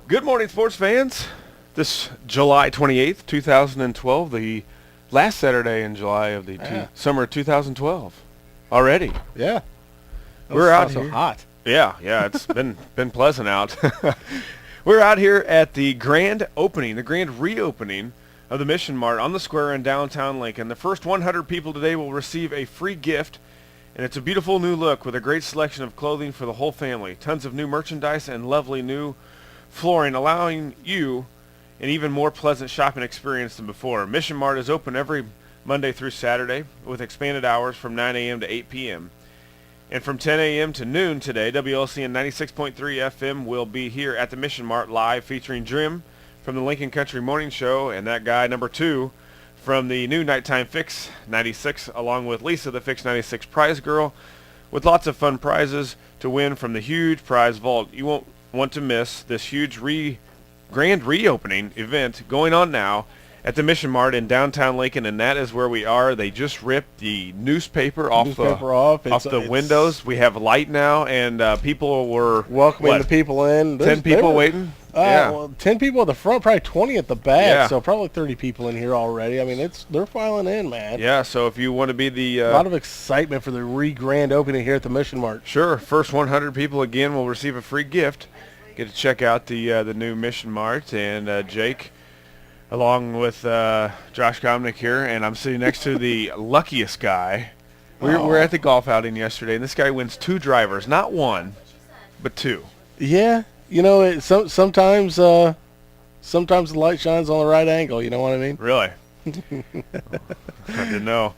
Good morning, sports fans. This July 28th, 2012, the last Saturday in July of the summer of 2012. Already. Yeah. We're out so here. hot. Yeah, it's been pleasant out. We're out here at the grand reopening of the Mission Mart on the square in downtown Lincoln. The first 100 people today will receive a free gift, and it's a beautiful new look with a great selection of clothing for the whole family. Tons of new merchandise and lovely new flooring, allowing you an even more pleasant shopping experience than before. Mission Mart is open every Monday through Saturday with expanded hours from 9 a.m. to 8 p.m. And from 10 a.m. to noon today, WLCN 96.3 FM will be here at the Mission Mart live, featuring Jim from the Lincoln Country Morning Show and that guy number 2 from the new Nighttime Fix 96, along with Lisa, the Fix 96 prize girl, with lots of fun prizes to win from the huge prize vault. You won't want to miss this huge grand reopening event going on now at the Mission Mart in downtown Lincoln, and that is where we are. They just ripped the newspaper off the windows. We have light now, and people were welcoming the people in. 10 people waiting. Well, 10 people at the front, probably 20 at the back. So probably 30 people in here already. I mean, they're filing in, man. Yeah. So if you want to be a lot of excitement for the grand opening here at the Mission Mart. Sure. First 100 people again will receive a free gift. Get to check out the new Mission Mart, and Jake, along with Josh Komnick here, and I'm sitting next to the luckiest guy. We're at the golf outing yesterday, and this guy wins 2 drivers, not 1, but 2. Yeah, you know, sometimes the light shines on the right angle. You know what I mean? Really? I didn't know.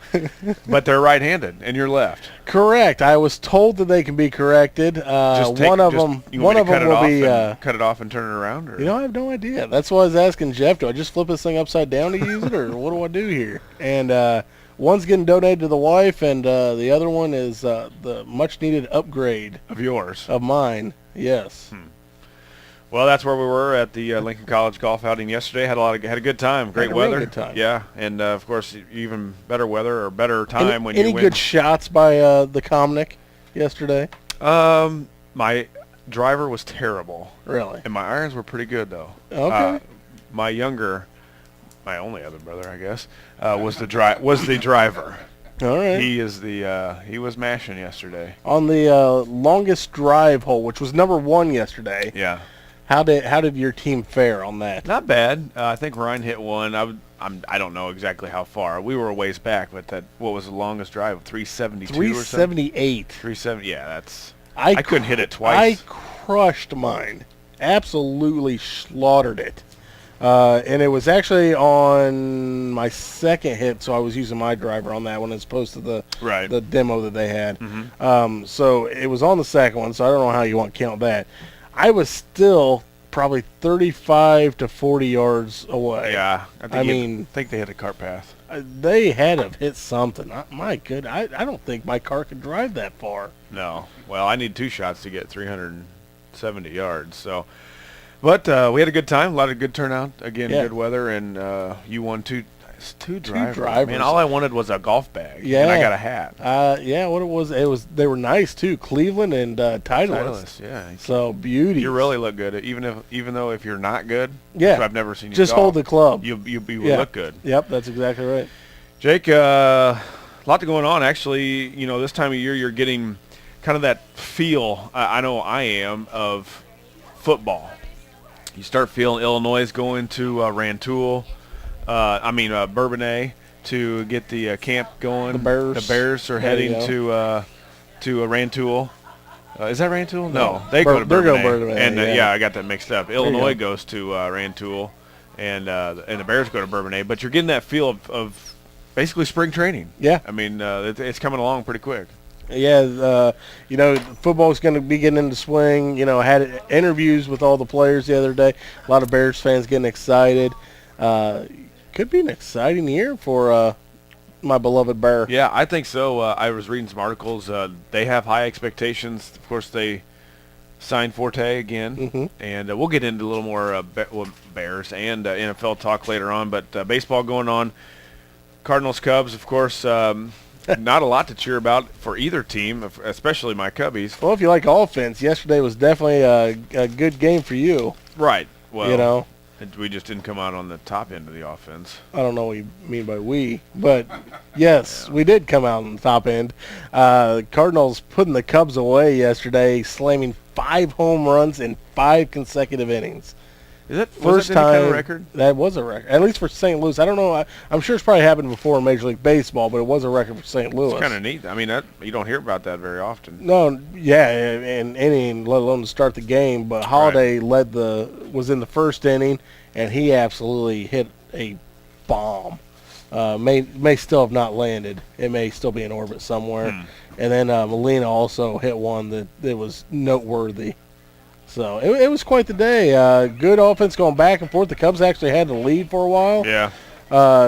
But they're right-handed, and you're left. Correct. I was told that they can be corrected. One of them will be cut it off and turn it around. Or? You know, I have no idea. That's why I was asking Jeff. Do I just flip this thing upside down to use it, or what do I do here? And one's getting donated to the wife, and the other one is the much-needed upgrade of yours, of mine. Yes. Well, that's where we were at the Lincoln College golf outing yesterday. Had a good time. Great weather. Good time. Yeah, and of course, even better weather or better time when you win. Any good shots by the Komnick yesterday? My driver was terrible. Really? And my irons were pretty good though. Okay. My only other brother, I guess, was the driver. All right. He was mashing yesterday on the longest drive hole, which was number 1 yesterday. Yeah. How did your team fare on that? Not bad. I think Ryan hit one. I don't know exactly how far. We were a ways back, but what was the longest drive? 372 or something? 378. 370. Yeah, that's. I couldn't hit it twice. I crushed mine. Absolutely slaughtered it. And it was actually on my second hit, so I was using my driver on that one as opposed to the demo that they had. Mm-hmm. So it was on the second one, so I don't know how you want to count that. I was still probably 35 to 40 yards away. Yeah. I think they hit a cart path. They had to hit something. My goodness, I don't think my car could drive that far. No. Well, I need 2 shots to get 370 yards, so... But we had a good time, a lot of good turnout. Again, good weather, and you won 2 drivers. Man, all I wanted was a golf bag, and I got a hat. What it was they were nice too. Cleveland and Titleist. Yeah. So beauty. You really look good, even though if you're not good. Yeah. I've never seen you just golf, hold the club. You look good. Yep, that's exactly right. Jake, a lot going on actually. You know, this time of year you're getting kind of that feel. I know I am of football. You start feeling Illinois is going to Bourbonnais to get the camp going. The Bears are heading to Rantoul. Is that Rantoul? No, they go to Bourbonnais. And I got that mixed up. Illinois goes to Rantoul, and the Bears go to Bourbonnais. But you're getting that feel of basically spring training. Yeah. I mean, it's coming along pretty quick. Yeah, football's going to be getting into swing. I had interviews with all the players the other day. A lot of Bears fans getting excited. Could be an exciting year for my beloved Bear. Yeah, I think so. I was reading some articles. They have high expectations. Of course, they signed Forte again, and we'll get into a little more Bears and NFL talk later on. But baseball going on. Cardinals, Cubs, of course. Not a lot to cheer about for either team, especially my Cubbies. Well, if you like offense, yesterday was definitely a good game for you. Right. Well, you know. we just didn't come out on the top end of the offense. I don't know what you mean by we, but yes, Yeah. we did come out on the top end. Cardinals putting the Cubs away yesterday, slamming 5 home runs in 5 consecutive innings. Is that First was that any time kind of record? that was a record, at least for St. Louis. I don't know. I'm sure it's probably happened before in Major League Baseball, but it was a record for St. Louis. It's kind of neat. I mean, you don't hear about that very often. No, yeah, in inning, let alone to start the game. But Holiday was in the first inning, and he absolutely hit a bomb. May still have not landed. It may still be in orbit somewhere. And then Molina also hit one that was noteworthy. So it was quite the day. Good offense going back and forth. The Cubs actually had the lead for a while. Yeah.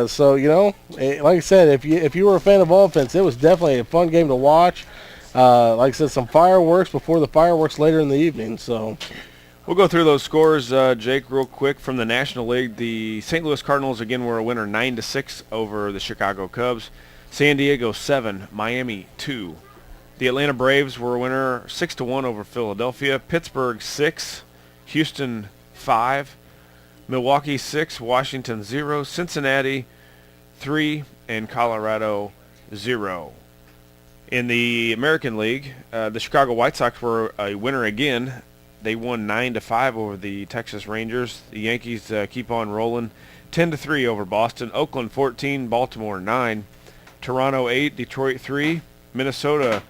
So like I said, if you were a fan of offense, it was definitely a fun game to watch. Like I said, some fireworks before the fireworks later in the evening. So we'll go through those scores, Jake, real quick from the National League. The St. Louis Cardinals again were a winner, 9-6 over the Chicago Cubs. San Diego 7, Miami 2. The Atlanta Braves were a winner, 6-1 over Philadelphia. Pittsburgh 6, Houston 5, Milwaukee 6, Washington 0, Cincinnati 3, and Colorado 0. In the American League, the Chicago White Sox were a winner again. They won 9-5 over the Texas Rangers. The Yankees keep on rolling, 10-3 over Boston. Oakland 14, Baltimore 9, Toronto 8, Detroit 3, Minnesota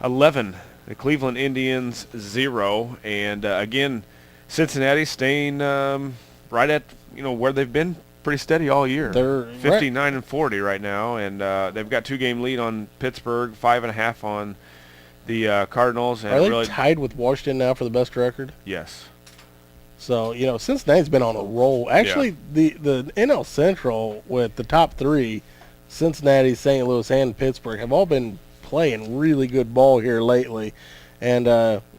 11, the Cleveland Indians 0, and again, Cincinnati staying right at where they've been pretty steady all year. They're 59-40 right now, and they've got 2-game lead on Pittsburgh, 5.5 on the Cardinals. And are they really tied with Washington now for the best record? Yes. So Cincinnati's been on a roll. Actually, the NL Central with the top 3, Cincinnati, St. Louis, and Pittsburgh, have all been playing really good ball here lately, and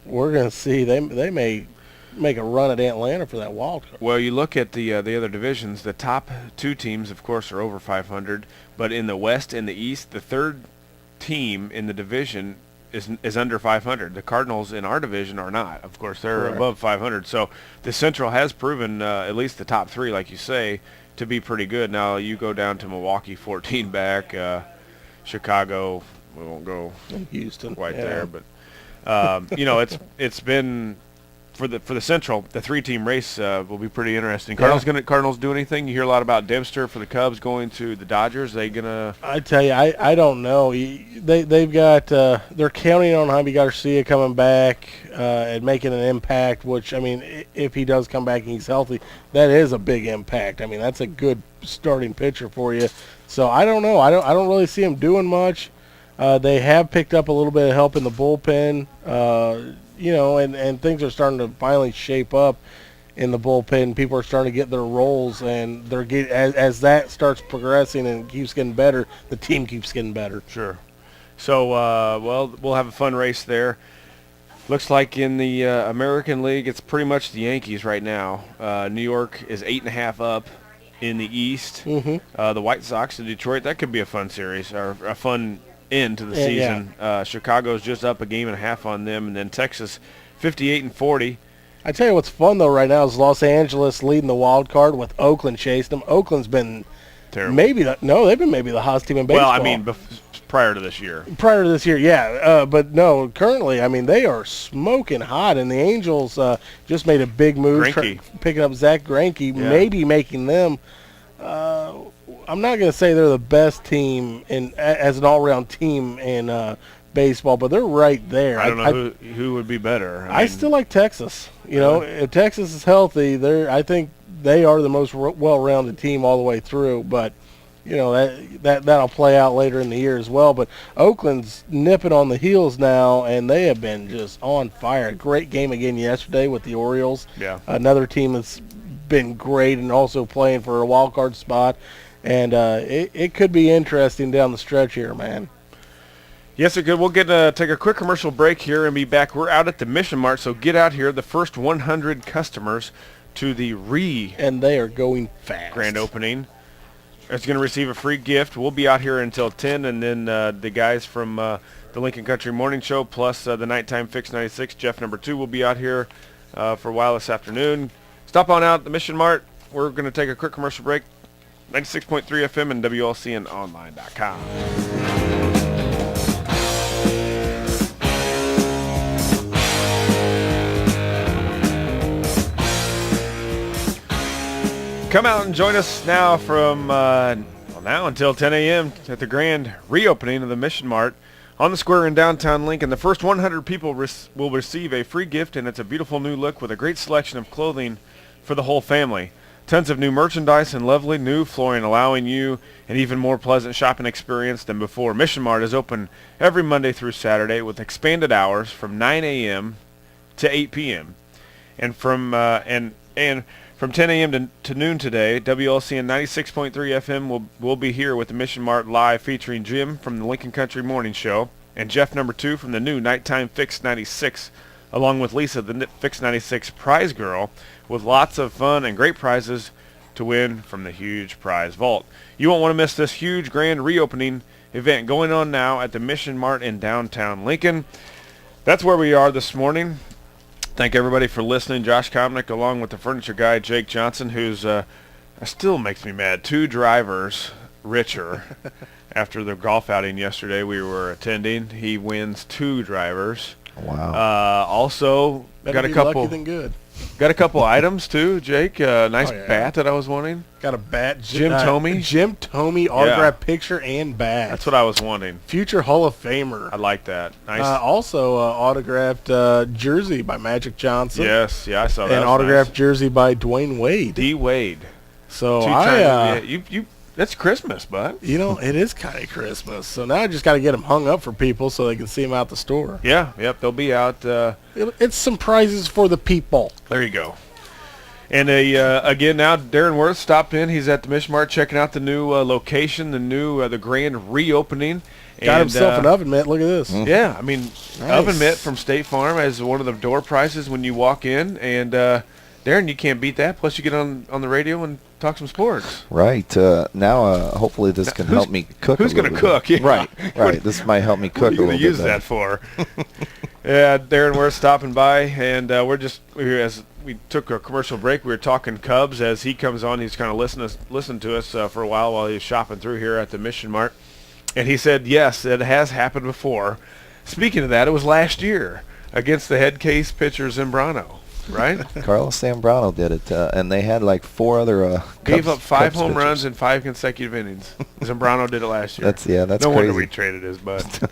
we're going to see they may make a run at Atlanta for that wild card. Well, you look at the other divisions. The top 2 teams, of course, are over 500, but in the West and the East, the third team in the division is under 500. The Cardinals in our division are not. Of course, they're Correct. above 500. So the Central has proven, at least the top 3, like you say, to be pretty good. Now you go down to Milwaukee, 14 back, Chicago. We won't go In Houston, quite there, but it's been for the Central. The 3-team race will be pretty interesting. Cardinals do anything? You hear a lot about Dempster for the Cubs going to the Dodgers. They gonna? I tell you, I don't know. They've got they're counting on Jaime Garcia coming back and making an impact. Which, I mean, if he does come back and he's healthy, that is a big impact. I mean, that's a good starting pitcher for you. So I don't know. I don't really see him doing much. They have picked up a little bit of help in the bullpen, and things are starting to finally shape up in the bullpen. People are starting to get their roles, and they're as that starts progressing and keeps getting better, the team keeps getting better. Sure. So, we'll have a fun race there. Looks like in the American League, it's pretty much the Yankees right now. New York is 8.5 up in the East. Mm-hmm. The White Sox in Detroit, that could be a fun series, or a fun end to the season. Chicago's just up 1.5 games on them, and then Texas 58-40. I tell you what's fun though right now is Los Angeles leading the wild card with Oakland chasing them. Oakland's been Terrible. they've been maybe the hottest team in baseball. Well, I mean, prior to this year. Prior to this year, yeah. But no, currently, I mean, they are smoking hot, and the Angels just made a big move, picking up Zach Greinke, maybe making them. I'm not going to say they're the best team as an all-around team in baseball, but they're right there. I don't know who would be better. I still like Texas. If Texas is healthy, I think they are the most well-rounded team all the way through. But that'll play out later in the year as well. But Oakland's nipping on the heels now, and they have been just on fire. Great game again yesterday with the Orioles. Yeah, another team that's been great and also playing for a wild card spot. And it could be interesting down the stretch here, man. Yes, it could. We'll take a quick commercial break here and be back. We're out at the Mission Mart, so get out here. The first 100 customers to the and they are going fast. Grand opening is going to receive a free gift. We'll be out here until 10, and then the guys from the Lincoln Country Morning Show plus the Nighttime Fix 96, Jeff number 2, will be out here for a while this afternoon. stop on out at the Mission Mart. We're going to take a quick commercial break. 96.3 FM and WLCNonline.com. Come out and join us now from now until 10 a.m. at the grand reopening of the Mission Mart on the square in downtown Lincoln. The first 100 people will receive a free gift, and it's a beautiful new look with a great selection of clothing for the whole family. Tons of new merchandise and lovely new flooring, allowing you an even more pleasant shopping experience than before. Mission Mart is open every Monday through Saturday with expanded hours from 9 a.m. to 8 p.m. and from 10 a.m. to noon today. WLCN 96.3 FM will be here with the Mission Mart Live, featuring Jim from the Lincoln Country Morning Show and Jeff number 2 from the new Nighttime Fix 96, along with Lisa, the Fix 96 prize girl, with lots of fun and great prizes to win from the huge prize vault. You won't want to miss this huge grand reopening event going on now at the Mission Mart in downtown Lincoln. That's where we are this morning. Thank everybody for listening. Josh Komnick, along with the furniture guy, Jake Johnston, who's still makes me mad. 2 drivers richer after the golf outing yesterday we were attending. He wins 2 drivers. Wow. Also, Better got a be couple. lucky than good. Got a couple items too, Jake. Nice bat that I was wanting. Got a bat. Jim Thome. Jim Thome autographed picture and bat. That's what I was wanting. Future Hall of Famer. I like that. Nice. Also, autographed jersey by Magic Johnson. Yes, yeah, I saw that. And autographed jersey by Dwayne Wade. D. Wade. So that's Christmas, bud. It is kind of Christmas. So now I just got to get them hung up for people so they can see them out the store. Yeah, yep, they'll be out. It's some prizes for the people. There you go. And again, now Darren Worth stopped in. He's at the Mission Mart checking out the new location, the grand reopening. Got himself an oven mitt. Look at this. Yeah, I mean, Nice. Oven mitt from State Farm as one of the door prizes when you walk in. And Darren, you can't beat that. Plus, you get on the radio and talk some sports. Right. Now, hopefully this can help me cook. Who's going to cook? Yeah. Right. This might help me cook a little bit. What are you going to use that for? Yeah, Darren, we're stopping by, and as we took a commercial break, we were talking Cubs. As he comes on, he's kind of listened to us for a while he's shopping through here at the Mission Mart. And he said, yes, it has happened before. Speaking of that, it was last year against the head case pitcher Zambrano, right? Carlos Zambrano did it, and they had like 4 other Gave up 5 Cubs home pitchers. runs in 5 consecutive innings. Zambrano did it last year. That's no crazy. wonder we traded his butt.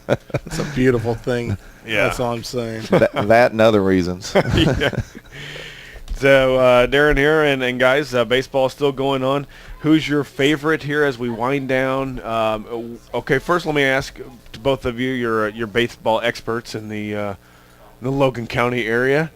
It's a beautiful thing. Yeah. That's all I'm saying. that and other reasons. Yeah. So Darren here, and guys, baseball is still going on. Who's your favorite here as we wind down? Okay, first let me ask to both of you, you're baseball experts in the Logan County area.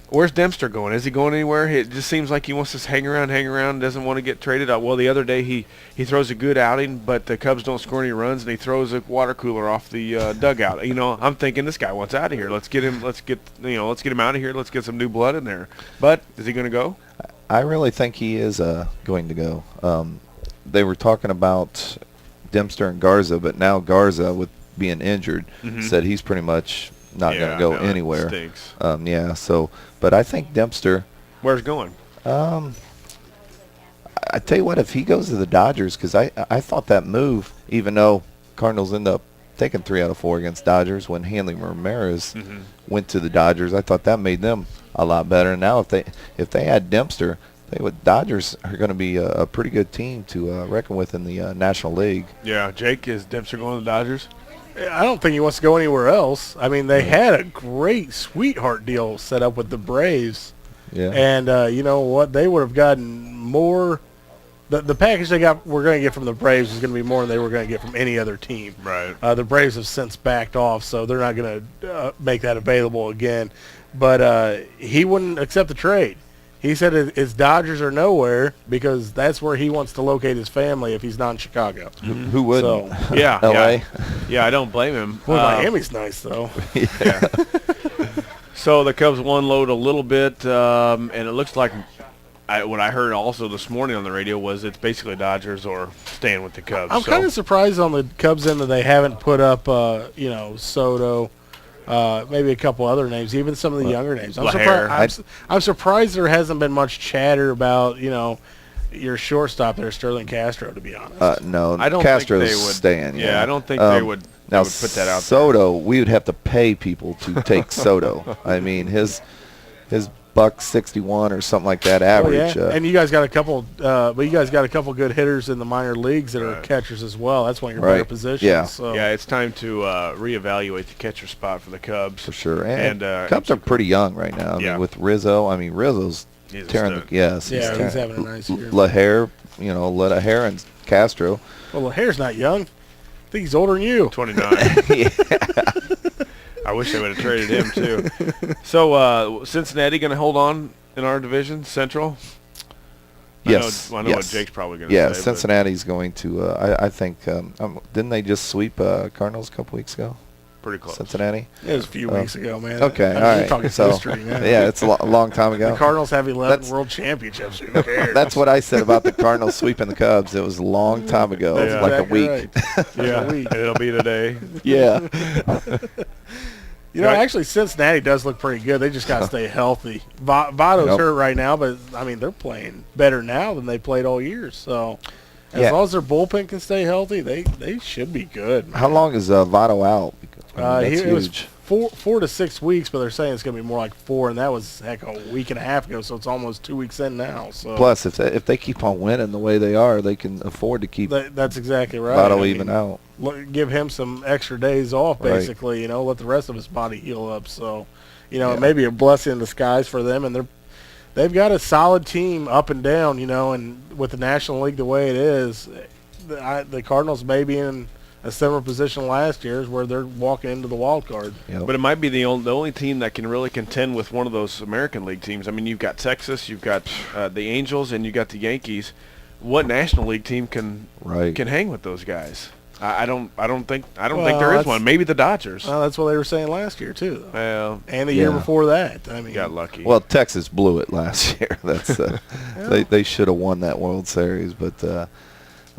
Where's Dempster going? Is he going anywhere? It just seems like he wants to hang around, doesn't want to get traded. Well, the other day he throws a good outing, but the Cubs don't score any runs, and he throws a water cooler off the dugout. I'm thinking this guy wants out of here. Let's get him out of here. Let's get some new blood in there. But is he going to go? I really think he is going to go. They were talking about Dempster and Garza, but now Garza, with being injured, said he's pretty much not going to go anywhere. Stinks. But I think Dempster. Where's he going? I tell you what, if he goes to the Dodgers, because I thought that move, even though Cardinals end up taking 3 out of 4 against Dodgers when Hanley Ramirez went to the Dodgers, I thought that made them a lot better. And now if they had Dempster, Dodgers are going to be a pretty good team to reckon with in the National League. Yeah, Jake, is Dempster going to the Dodgers? I don't think he wants to go anywhere else. I mean, they had a great sweetheart deal set up with the Braves. Yeah. And you know what? They would have gotten more. The package they were going to get from the Braves is going to be more than they were going to get from any other team. Right. The Braves have since backed off, so they're not going to make that available again. But he wouldn't accept the trade. He said it's Dodgers or nowhere because that's where he wants to locate his family if he's not in Chicago. Who wouldn't? So, Yeah. L.A.? Yeah, I don't blame him. Boy, Miami's nice, though. Yeah. So the Cubs won load a little bit, and it looks like what I heard also this morning on the radio was it's basically Dodgers or staying with the Cubs. I'm kind of surprised on the Cubs end that they haven't put up, Soto, maybe a couple other names, even some of the younger names. LaHare. I'm surprised there hasn't been much chatter about, your shortstop there, Sterling Castro, to be honest. No, I don't Castro's think they would staying. Yeah, I don't think they would. Now, Put that out Soto, we would have to pay people to take Soto. I mean, his $161 or something like that average. Yeah. And you guys got a couple, good hitters in the minor leagues that are catchers as well. That's one of your better positions. Yeah. So. Yeah, it's time to reevaluate the catcher spot for the Cubs. For sure. And Cubs are pretty young right now. I mean, with Rizzo, Rizzo's tearing the – yes. He's having a nice year. LaHare, LaHare and Castro. Well, LaHare's not young. I think he's older than you. 29. I wish they would have traded him, too. So, Cincinnati going to hold on in our division, Central? Yes. I know what Jake's probably going to say. Yeah, Cincinnati's going to, I think, didn't they just sweep Cardinals a couple weeks ago? Pretty close. Cincinnati? It was a few weeks ago, man. Okay, all right. Talking So, history now. yeah, it's a long time ago. The Cardinals have 11 world championships. Who cares? That's what I said about the Cardinals sweeping the Cubs. It was a long time ago. It was like a week. Right. Yeah, and it'll be today. Yeah. Actually, Cincinnati does look pretty good. They just got to stay healthy. Votto's hurt right now, but, they're playing better now than they played all year. So, as long as their bullpen can stay healthy, they should be good. How long is Votto out? That's It was huge. 4 to 6 weeks, but they're saying it's going to be more like 4, and that was, a week and a half ago, so it's almost 2 weeks in now. So Plus, if they keep on winning the way they are, they can afford to keep that's exactly right. Votto even out. Give him some extra days off, basically, let the rest of his body heal up. So, it may be a blessing in disguise for them, and they've got a solid team up and down, and with the National League the way it is, the Cardinals may be in a similar position last year, is where they're walking into the wild card. Yep. But it might be the only team that can really contend with one of those American League teams. I mean, you've got Texas, you've got the Angels, and you've got the Yankees. What National League team can hang with those guys? I don't think there is one. Maybe the Dodgers. Well, that's what they were saying last year too. Well, and the year before that. Got lucky. Well, Texas blew it last year. That's they should have won that World Series, but that's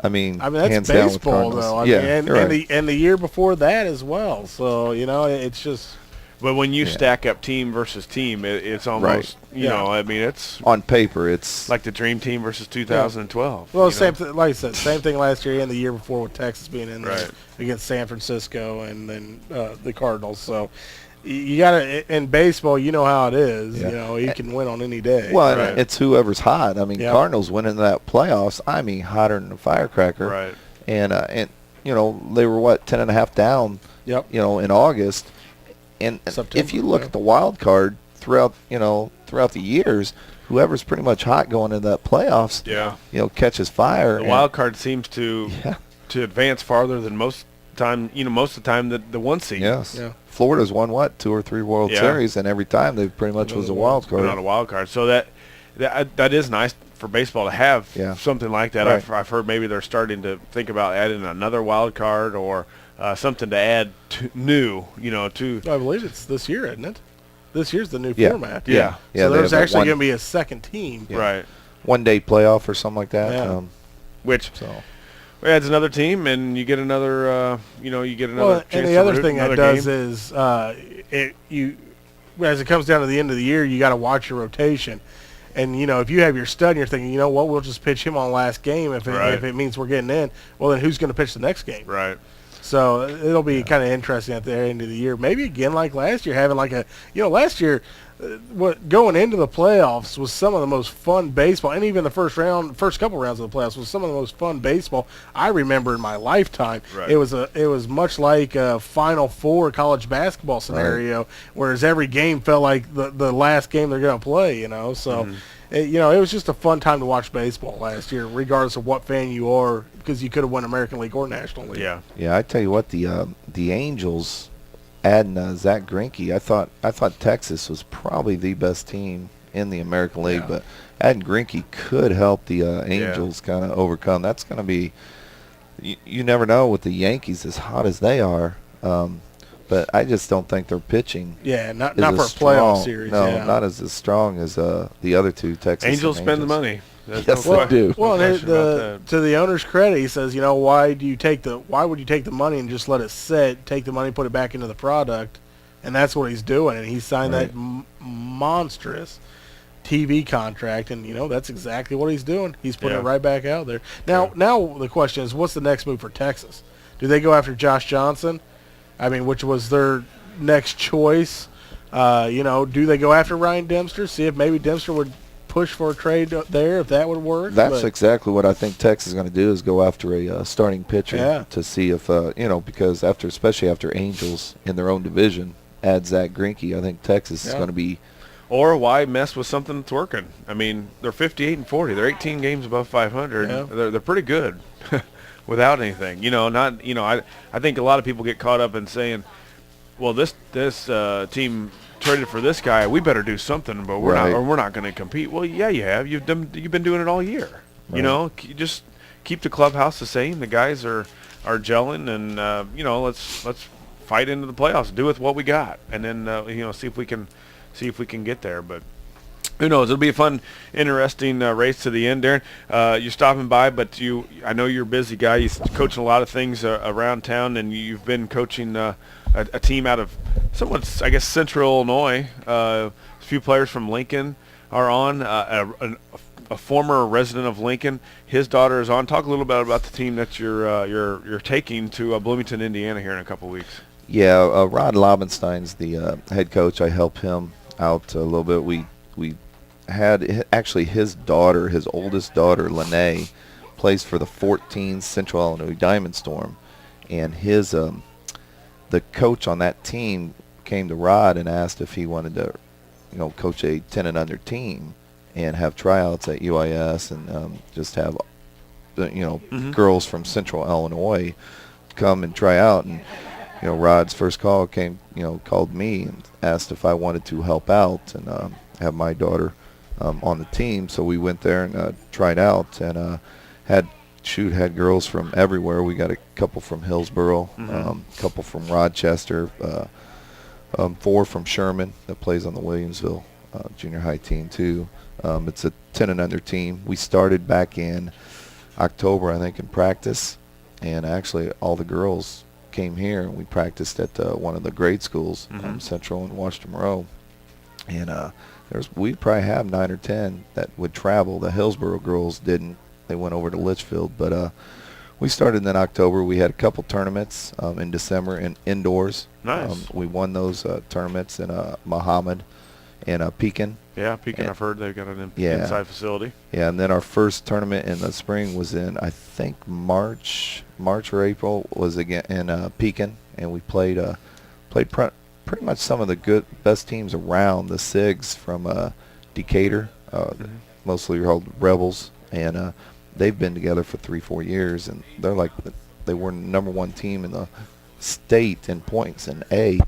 hands baseball though. And the year before that as well. So it's just. But when you stack up team versus team, it's almost it's on paper it's like the Dream Team versus 2012. Well, like I said, same thing last year and the year before with Texas being in there against San Francisco and then the Cardinals. So you got to in baseball, you know how it is. Yeah. You can win on any day. Well, it's whoever's hot. Cardinals went into that playoffs. Hotter than a firecracker. Right. And they were 10.5 down. Yep. In August. And September, if you look at the wild card throughout the years, whoever's pretty much hot going into that playoffs, catches fire. The wild card seems to advance farther than most of the time the one seed. Yes. Yeah. Florida's won 2 or 3 World Series, and every time they pretty much was a wild card. Not a wild card. So that is nice for baseball to have something like that. Right. I've heard maybe they're starting to think about adding another wild card or something to add new, to. I believe it's this year, isn't it? This year's the new format. Yeah. So there's actually going to be a second team. Yeah. Right. 1 day playoff or something like that. Yeah. Which adds another team, and you get another. You get another. Well, and the other thing that does is as it comes down to the end of the year, you got to watch your rotation. And, if you have your stud and you're thinking, we'll just pitch him on last game if it means we're getting in, well, then who's going to pitch the next game? Right. So it'll be kind of interesting at the end of the year. Maybe again like last year, having last year, going into the playoffs was some of the most fun baseball, and even the first couple rounds of the playoffs was some of the most fun baseball I remember in my lifetime. Right. It was much like a Final Four college basketball scenario, whereas every game felt like the last game they're going to play. So. Mm-hmm. It was just a fun time to watch baseball last year, regardless of what fan you are, because you could have won American League or National League. Yeah. Yeah, I tell you what, the Angels adding Zach Greinke, I thought Texas was probably the best team in the American League, but adding Greinke could help the Angels kind of overcome. That's going to be, you never know with the Yankees as hot as they are. But I just don't think their pitching. Yeah, not for a playoff series. No, not as strong as the other two Texas Angels spend the money. Yes, they do. Well, to the owner's credit, he says, why would you take the money and just let it sit? Take the money, put it back into the product, and that's what he's doing. And he signed Right. that monstrous TV contract, and that's exactly what he's doing. He's putting it right back out there. Now the question is, what's the next move for Texas? Do they go after Josh Johnson? I mean, which was their next choice. Do they go after Ryan Dempster? See if maybe Dempster would push for a trade there, if that would work. That's exactly what I think Texas is going to do, is go after a starting pitcher to see if, because especially after Angels in their own division add Zach Greinke, I think Texas is going to be. Or why mess with something that's working? I mean, they're 58-40. They're 18 games above 500. Yeah. They're pretty good without anything. I think a lot of people get caught up in saying, well, this team traded for this guy, we better do something, but we're not going to compete. Well, yeah, you have. You've been doing it all year. Right. You just keep the clubhouse the same. The guys are gelling, and let's fight into the playoffs. Do with what we got, and then see if we can get there. But who knows? It'll be a fun, interesting race to the end, Darren. You're stopping by, but I know you're a busy guy. You're coaching a lot of things around town, and you've been coaching a team out of somewhat, I guess, Central Illinois. A few players from Lincoln are on. A former resident of Lincoln, his daughter is on. Talk a little bit about the team that you're taking to Bloomington, Indiana, here in a couple weeks. Yeah, Rod Lobenstein's the head coach. I help him out a little bit. We had actually his daughter, his oldest daughter, Lene, plays for the 14 Central Illinois Diamond Storm, and his the coach on that team came to Rod and asked if he wanted to, coach a 10 and under team and have tryouts at UIS and just have, girls from Central Illinois come and try out. And Rod's first call called me and asked if I wanted to help out and have my daughter on the team. So we went there and tried out and had girls from everywhere. We got a couple from Hillsboro, a couple from Rochester, 4 from Sherman that plays on the Williamsville junior high team too. It's a 10 and under team. We started back in October, I think, in practice, and actually all the girls came here and we practiced at one of the grade schools, Central and Washington Monroe, and we probably have 9 or 10 that would travel. The Hillsboro girls didn't. They went over to Litchfield, but we started in October. We had a couple tournaments in December and indoors. Nice. We won those tournaments in Muhammad and Pekin. Yeah, Pekin, I've heard they've got an inside facility. Yeah, and then our first tournament in the spring was in, I think, March or April, was again in Pekin, and we played pretty much some of the best teams around, the SIGs from Decatur, mostly called Rebels, and they've been together for 3-4 years, and they were number 1 team in the state in points in A,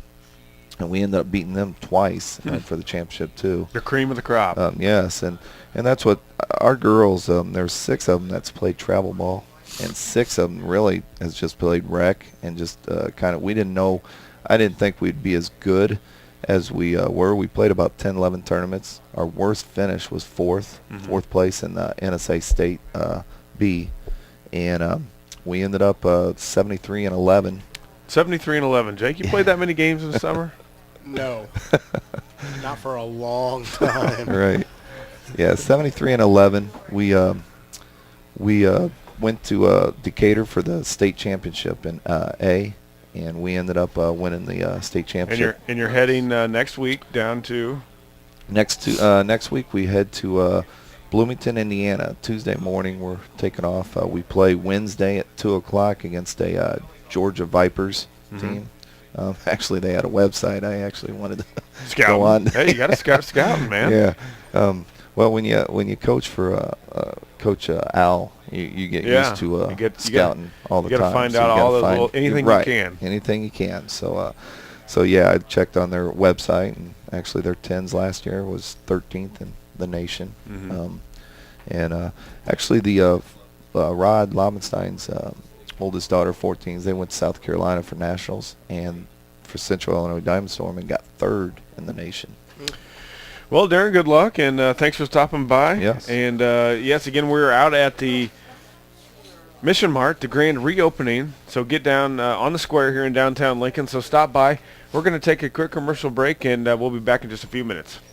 and we ended up beating them twice for the championship too. The cream of the crop. Yes, and that's what our girls. There's 6 of them that's played travel ball, and 6 of them really has just played rec, and just kind of, we didn't know. I didn't think we'd be as good as we were. We played about 10, 11 tournaments. Our worst finish was fourth place in the NSA State B, and we ended up 73-11. 73-11. Jake, you played that many games in the summer? No, not for a long time. Right. Yeah, 73-11. We went to Decatur for the state championship in A, and we ended up winning the state championship. And you're heading next week down to? Next week we head to Bloomington, Indiana. Tuesday morning we're taking off. We play Wednesday at 2:00 against a Georgia Vipers team. Actually, they had a website. I actually wanted to go on. Hey, you got to start scouting, man. Yeah. Well, when you coach for Coach Al, you get used to scouting all the time. You got to find out anything you can. Anything you can. So yeah, I checked on their website, and actually their 10s last year was 13th in the nation. And actually the Rod Lobenstein's oldest daughter, 14s, they went to South Carolina for nationals and for Central Illinois Diamond Storm and got 3rd in the nation. Well, Darren, good luck, and thanks for stopping by. Yes. And, yes, again, we're out at the Mission Mart, the grand reopening. So get down on the square here in downtown Lincoln. So stop by We're going to take a quick commercial break, and we'll be back in just a few minutes.